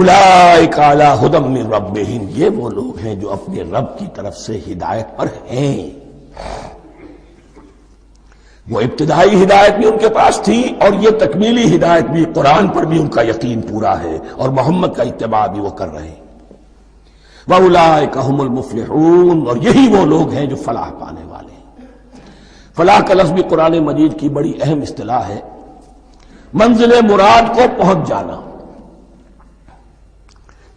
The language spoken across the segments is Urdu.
اولئک علی ھدی من ربہم، یہ وہ لوگ ہیں جو اپنے رب کی طرف سے ہدایت پر ہیں۔ وہ ابتدائی ہدایت بھی ان کے پاس تھی اور یہ تکمیلی ہدایت بھی، قرآن پر بھی ان کا یقین پورا ہے اور محمد کا اتباع بھی وہ کر رہے ہیں۔ وَأُولَٰئِكَ هُمُ الْمُفْلِحُونَ، اور یہی وہ لوگ ہیں جو فلاح پانے والے ہیں۔ فلاح کا لفظ بھی قرآن مجید کی بڑی اہم اصطلاح ہے، منزل مراد کو پہنچ جانا،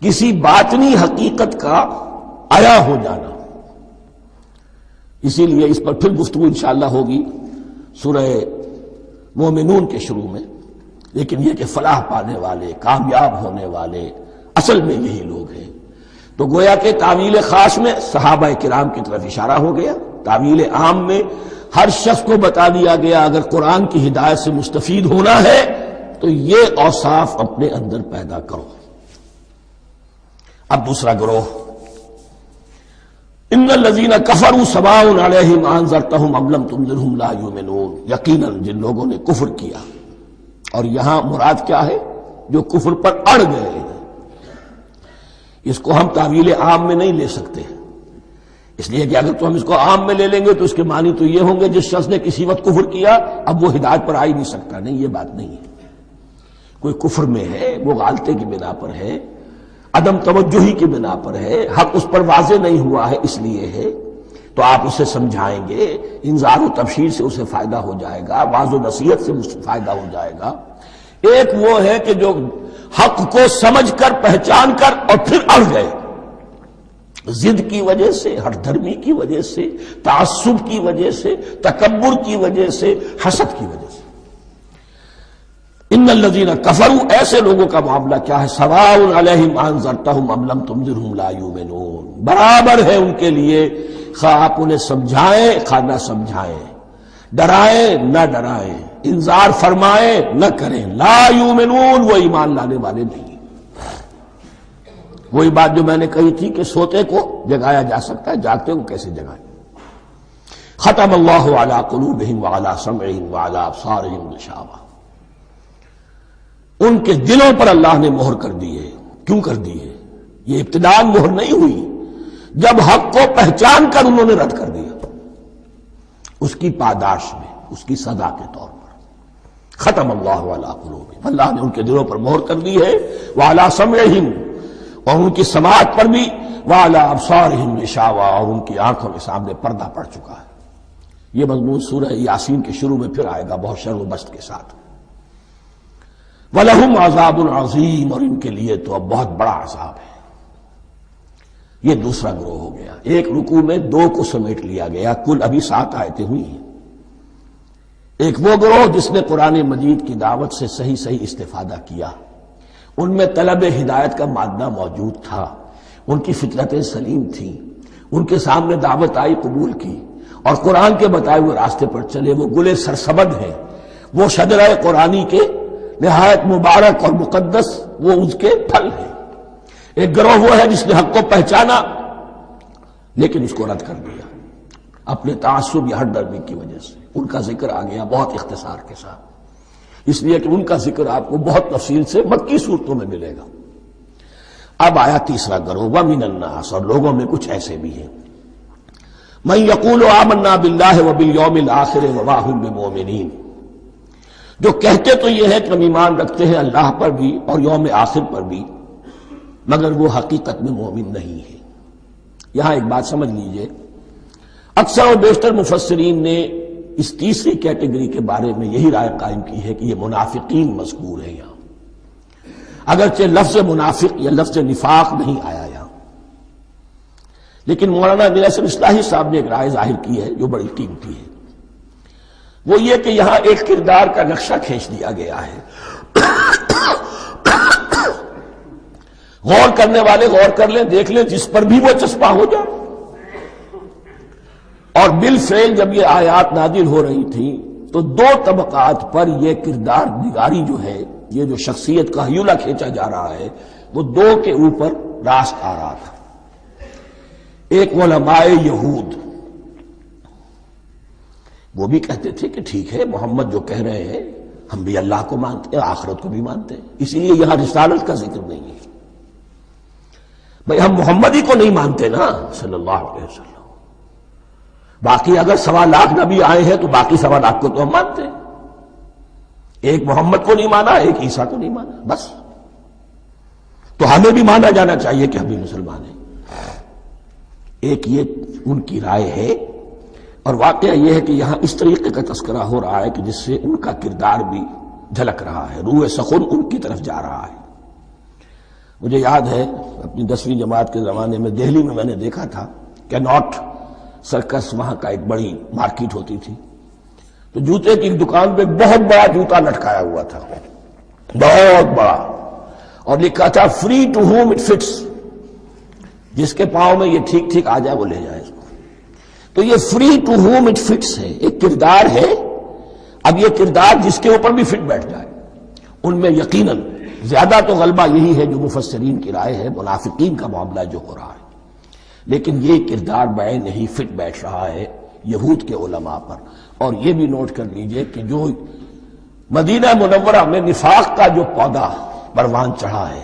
کسی باطنی حقیقت کا عیا ہو جانا۔ اسی لیے اس پر پھر گفتگو انشاءاللہ ہوگی سورہ مومنون کے شروع میں، لیکن یہ کہ فلاح پانے والے، کامیاب ہونے والے اصل میں یہی لوگ ہیں۔ تو گویا کہ تعویل خاص میں صحابہ کرام کی طرف اشارہ ہو گیا، تعویل عام میں ہر شخص کو بتا دیا گیا اگر قرآن کی ہدایت سے مستفید ہونا ہے تو یہ اوصاف اپنے اندر پیدا کرو۔ اب دوسرا گروہ، ان الذین کفروا سواء علیہم انذرتہم ام لم تنذرہم لا یؤمنون، یقیناً جن لوگوں نے کفر کیا، اور یہاں مراد کیا ہے؟ جو کفر پر اڑ گئے ہیں۔ اس کو ہم تعویل عام میں نہیں لے سکتے، اس لیے کہ اگر تو ہم اس کو عام میں لے لیں گے تو اس کے معنی تو یہ ہوں گے جس شخص نے کسی وقت کفر کیا اب وہ ہدایت پر آ ہی نہیں سکتا۔ نہیں، یہ بات نہیں ہے۔ کوئی کفر میں ہے، وہ غالطے کی بنا پر ہے، عدم توجہی کی بنا پر ہے، حق اس پر واضح نہیں ہوا ہے اس لیے ہے، تو آپ اسے سمجھائیں گے، انذار و تبشیر سے اسے فائدہ ہو جائے گا، واعظ و نصیحت سے فائدہ ہو جائے گا۔ ایک وہ ہے کہ جو حق کو سمجھ کر، پہچان کر اور پھر اڑ گئے، ضد کی وجہ سے، ہٹ دھرمی کی وجہ سے، تعصب کی وجہ سے، تکبر کی وجہ سے، حسد کی وجہ سے۔ ان الذین کفروا، ایسے لوگوں کا معاملہ کیا ہے؟ سواء علیہم انذرتہم ام لم تنذرہم لا یؤمنون، برابر ہے ان کے لیے خواہ آپ انہیں سمجھائیں خواہ نہ سمجھائیں، ڈرائیں نہ ڈرائیں، انذار فرمائیں نہ کریں، لا یؤمنون، وہ ایمان لانے والے نہیں۔ وہی بات جو میں نے کہی تھی کہ سوتے کو جگایا جا سکتا ہے، جاگتے کو کیسے جگائیں؟ ختم اللہ علی قلوبہم وعلی سمعہم وعلی ابصارہم غشاوہ، ان کے دلوں پر اللہ نے مہر کر دی ہے۔ کیوں کر دی ہے؟ یہ ابتداءً مہر نہیں ہوئی، جب حق کو پہچان کر انہوں نے رد کر دیا، اس کی پاداش میں، اس کی سزا کے طور پر۔ ختم اللہ علی قلوبہم، اللہ نے ان کے دلوں پر مہر کر دی ہے، وعلی سمعہم، اور ان کی سماعت پر بھی، وعلی ابصارہم غشاوہ، اور ان کی آنکھوں کے سامنے پردہ پڑ چکا ہے۔ یہ مضمون سورہ یاسین کے شروع میں پھر آئے گا بہت شر و بست کے ساتھ۔ وَلَهُمْ عَذَابٌ عَظِيمٌ، اور ان کے لیے تو اب بہت بڑا عذاب ہے۔ یہ دوسرا گروہ ہو گیا، ایک رکوع میں دو کو سمیٹ لیا گیا، کل ابھی 7 آیتیں ہوئی ہیں۔ ایک وہ گروہ جس نے قرآن مجید کی دعوت سے صحیح صحیح استفادہ کیا، ان میں طلب ہدایت کا مادہ موجود تھا، ان کی فطرتیں سلیم تھیں، ان کے سامنے دعوت آئی، قبول کی، اور قرآن کے بتائے ہوئے راستے پر چلے۔ وہ گلے سرسبد ہیں، وہ شجرہ قرآنی کے نہایت مبارک اور مقدس وہ اس کے پھل ہیں۔ ایک گروہ وہ ہے جس نے حق کو پہچانا لیکن اس کو رد کر دیا اپنے تعصب یا ہٹ درمی کی وجہ سے۔ ان کا ذکر آ گیا بہت اختصار کے ساتھ، اس لیے کہ ان کا ذکر آپ کو بہت تفصیل سے مکی صورتوں میں ملے گا۔ اب آیا تیسرا گروہ، وَمِنَ النَّاسِ، اور لوگوں میں کچھ ایسے بھی ہیں، مَن يَقُولُ آمَنَّا بِاللَّهِ وَبِالْيَوْمِ الْآخِرِ وَمَا هُم بِمُؤْمِنِينَ، جو کہتے تو یہ ہے کہ ہم ایمان رکھتے ہیں اللہ پر بھی اور یوم آخر پر بھی، مگر وہ حقیقت میں مومن نہیں ہے۔ یہاں ایک بات سمجھ لیجئے، اکثر اور بیشتر مفسرین نے اس تیسری کیٹیگری کے بارے میں یہی رائے قائم کی ہے کہ یہ منافقین مذکور ہے یہاں، اگرچہ لفظ منافق یا لفظ نفاق نہیں آیا یہاں، لیکن مولانا امیر احسن اصلاحی صاحب نے ایک رائے ظاہر کی ہے جو بڑی قیمتی ہے، وہ یہ کہ یہاں ایک کردار کا نقشہ کھینچ دیا گیا ہے۔ غور کرنے والے غور کر لیں، دیکھ لیں، جس پر بھی وہ چسپاں ہو جائے۔ اور بالفعل جب یہ آیات نازل ہو رہی تھیں تو دو طبقات پر یہ کردار نگاری جو ہے، یہ جو شخصیت کا ہیولہ کھینچا جا رہا ہے، وہ دو کے اوپر راست آ رہا تھا۔ ایک علماء یہود، وہ بھی کہتے تھے کہ ٹھیک ہے محمد جو کہہ رہے ہیں، ہم بھی اللہ کو مانتے ہیں، آخرت کو بھی مانتے ہیں، اسی لیے یہاں رسالت کا ذکر نہیں ہے۔ بھئی ہم محمد ہی کو نہیں مانتے نا صلی اللہ علیہ وسلم، باقی اگر 1.25 لاکھ نبی آئے ہیں تو باقی 1.25 لاکھ کو تو ہم مانتے ہیں، ایک محمد کو نہیں مانا، ایک عیسیٰ کو نہیں مانا، بس۔ تو ہمیں بھی مانا جانا چاہیے کہ ہم بھی مسلمان ہیں۔ ایک یہ ان کی رائے ہے، اور واقعہ یہ ہے کہ یہاں اس طریقے کا تذکرہ ہو رہا ہے کہ جس سے ان کا کردار بھی جھلک رہا ہے، روح سخن ان کی طرف جا رہا ہے۔ مجھے یاد ہے اپنی 10ویں جماعت کے زمانے میں دہلی میں نے دیکھا تھا کہ ناٹ سرکس، وہاں کا ایک بڑی مارکیٹ ہوتی تھی، تو جوتے کی دکان پہ بہت بڑا جوتا لٹکایا ہوا تھا، بہت بڑا، اور لکھا تھا free to whom it fits, جس کے پاؤں میں یہ ٹھیک ٹھیک آ جائے وہ لے جائے اس کو۔ تو یہ free to whom it fits ہے، ایک کردار ہے، اب یہ کردار جس کے اوپر بھی فٹ بیٹھ جائے، ان میں یقیناً زیادہ تو غلبہ یہی ہے جو مفسرین کی رائے ہے، منافقین کا معاملہ جو ہو رہا ہے، لیکن یہ کردار بعین نہیں فٹ بیٹھ رہا ہے یہود کے علماء پر۔ اور یہ بھی نوٹ کر لیجئے کہ جو مدینہ منورہ میں نفاق کا جو پودا پروان چڑھا ہے،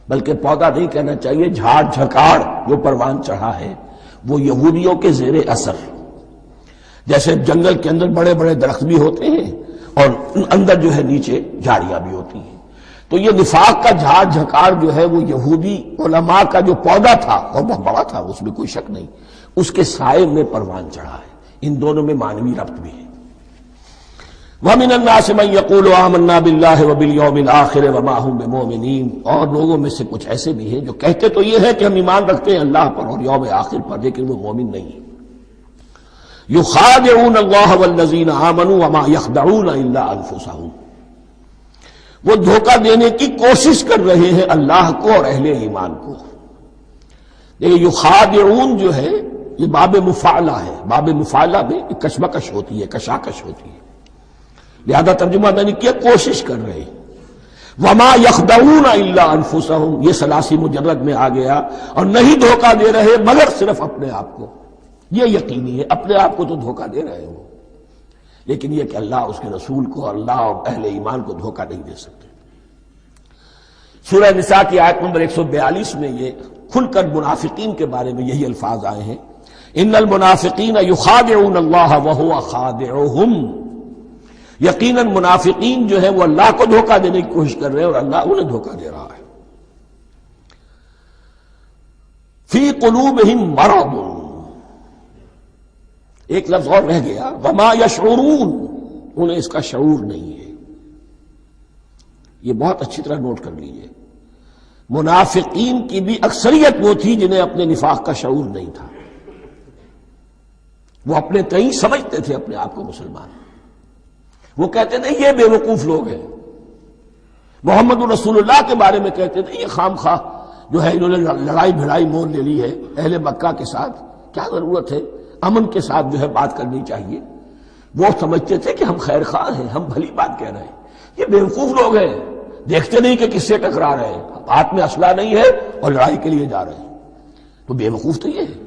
بلکہ پودا نہیں کہنا چاہیے، جھاڑ جھکاڑ جو پروان چڑھا ہے، وہ یہودیوں کے زیر اثر، جیسے جنگل کے اندر بڑے بڑے درخت بھی ہوتے ہیں اور اندر جو ہے نیچے جھاڑیاں بھی ہوتی ہیں، تو یہ نفاق کا جھاڑ جھکاڑ جو ہے وہ یہودی علماء کا جو پودا تھا اور بہت بڑا تھا، اس میں کوئی شک نہیں، اس کے سائے میں پروان چڑھا ہے۔ ان دونوں میں معنوی ربط بھی ہے۔ وَمِنَ النَّاسِ مَن يَقُولُ آمَنَّا بِاللَّهِ وَبِالْيَوْمِ الْآخِرِ وَمَا هُم بِمُؤْمِنِينَ، اور لوگوں میں سے کچھ ایسے بھی ہیں جو کہتے تو یہ ہے کہ ہم ایمان رکھتے ہیں اللہ پر اور یوم آخر پر، لیکن وہ مومن نہیں ہیں۔ يُخَادِعُونَ اللَّهَ وَالَّذِينَ آمَنُوا وَمَا يَخْدَعُونَ إِلَّا أَنفُسَهُمْ، وہ دھوکہ دینے کی کوشش کر رہے ہیں اللہ کو اور اہل ایمان کو۔ لیکن یخادعون جو ہے یہ باب مفعلہ ہے، باب مفعلہ میں کشمکش ہوتی ہے، کشاکش ہوتی ہے، لہذا ترجمہ میں نے کیا کوشش کر رہے ہیں۔ وما يخدعون الا انفسهم، یہ ثلاثی مجرد میں آ گیا، اور نہیں دھوکہ دے رہے مگر صرف اپنے آپ کو۔ یہ یقینی ہے اپنے آپ کو تو دھوکہ دے رہے ہو، لیکن یہ کہ اللہ اس کے رسول کو، اللہ اور اہل ایمان کو دھوکہ نہیں دے سکتے۔ سورہ نساء کی آیت نمبر 142 میں یہ کھل کر منافقین کے بارے میں یہی الفاظ آئے ہیں، ان المنافقین یخادعون اللہ وہو خادعہم، یقیناً منافقین جو ہے وہ اللہ کو دھوکہ دینے کی کوشش کر رہے ہیں اور اللہ انہیں دھوکہ دے رہا ہے۔ فی قلوبہم مرض، ایک لفظ اور رہ گیا، وما یشعرون، انہیں اس کا شعور نہیں ہے۔ یہ بہت اچھی طرح نوٹ کر لیجئے، منافقین کی بھی اکثریت وہ تھی جنہیں اپنے نفاق کا شعور نہیں تھا، وہ اپنے تئیں سمجھتے تھے اپنے آپ کو مسلمان، وہ کہتے تھے یہ بے وقوف لوگ ہیں، محمد رسول اللہ کے بارے میں کہتے تھے یہ خام خواہ جو ہے انہوں نے لڑائی بھڑائی مول لے لی ہے اہل مکہ کے ساتھ، کیا ضرورت ہے، امن کے ساتھ جو ہے بات کرنی چاہیے۔ وہ سمجھتے تھے کہ ہم خیر خواہ ہیں، ہم بھلی بات کہہ رہے ہیں، یہ بے وقوف لوگ ہیں، دیکھتے نہیں کہ کس سے ٹکرا رہے ہیں، ہاتھ میں اسلحہ نہیں ہے اور لڑائی کے لیے جا رہے ہیں، تو بے وقوف تو یہ ہے۔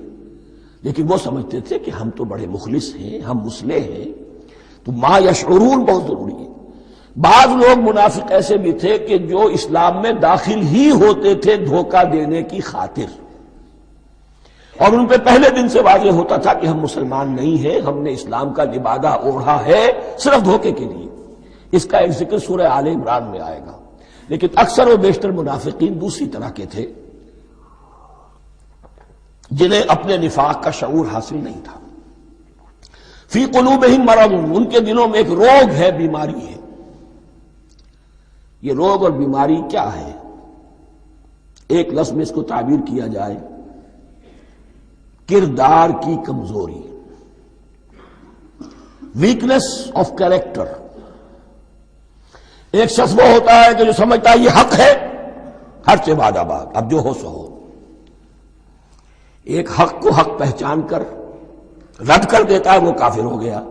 لیکن وہ سمجھتے تھے کہ ہم تو بڑے مخلص ہیں، ہم مسلح ہیں، تو ما یشعرون بہت ضروری ہے۔ بعض لوگ منافق ایسے بھی تھے کہ جو اسلام میں داخل ہی ہوتے تھے دھوکہ دینے کی خاطر، اور ان پہ پہلے دن سے واضح ہوتا تھا کہ ہم مسلمان نہیں ہیں، ہم نے اسلام کا لبادہ اوڑھا ہے صرف دھوکے کے لیے۔ اس کا ایک ذکر سورہ آل عمران میں آئے گا، لیکن اکثر و بیشتر منافقین دوسری طرح کے تھے جنہیں اپنے نفاق کا شعور حاصل نہیں تھا۔ فی قلوبہم مرض، ان کے دلوں میں ایک روگ ہے، بیماری ہے۔ یہ روگ اور بیماری کیا ہے؟ ایک لفظ میں اس کو تعبیر کیا جائے، کردار کی کمزوری، ویکنس آف کیریکٹر۔ ایک شخص وہ ہوتا ہے کہ جو سمجھتا ہے یہ حق ہے، حق سے بعد آباد، اب جو ہو سو ہو۔ ایک حق کو حق پہچان کر رد کر دیتا ہے وہ کافر ہو گیا۔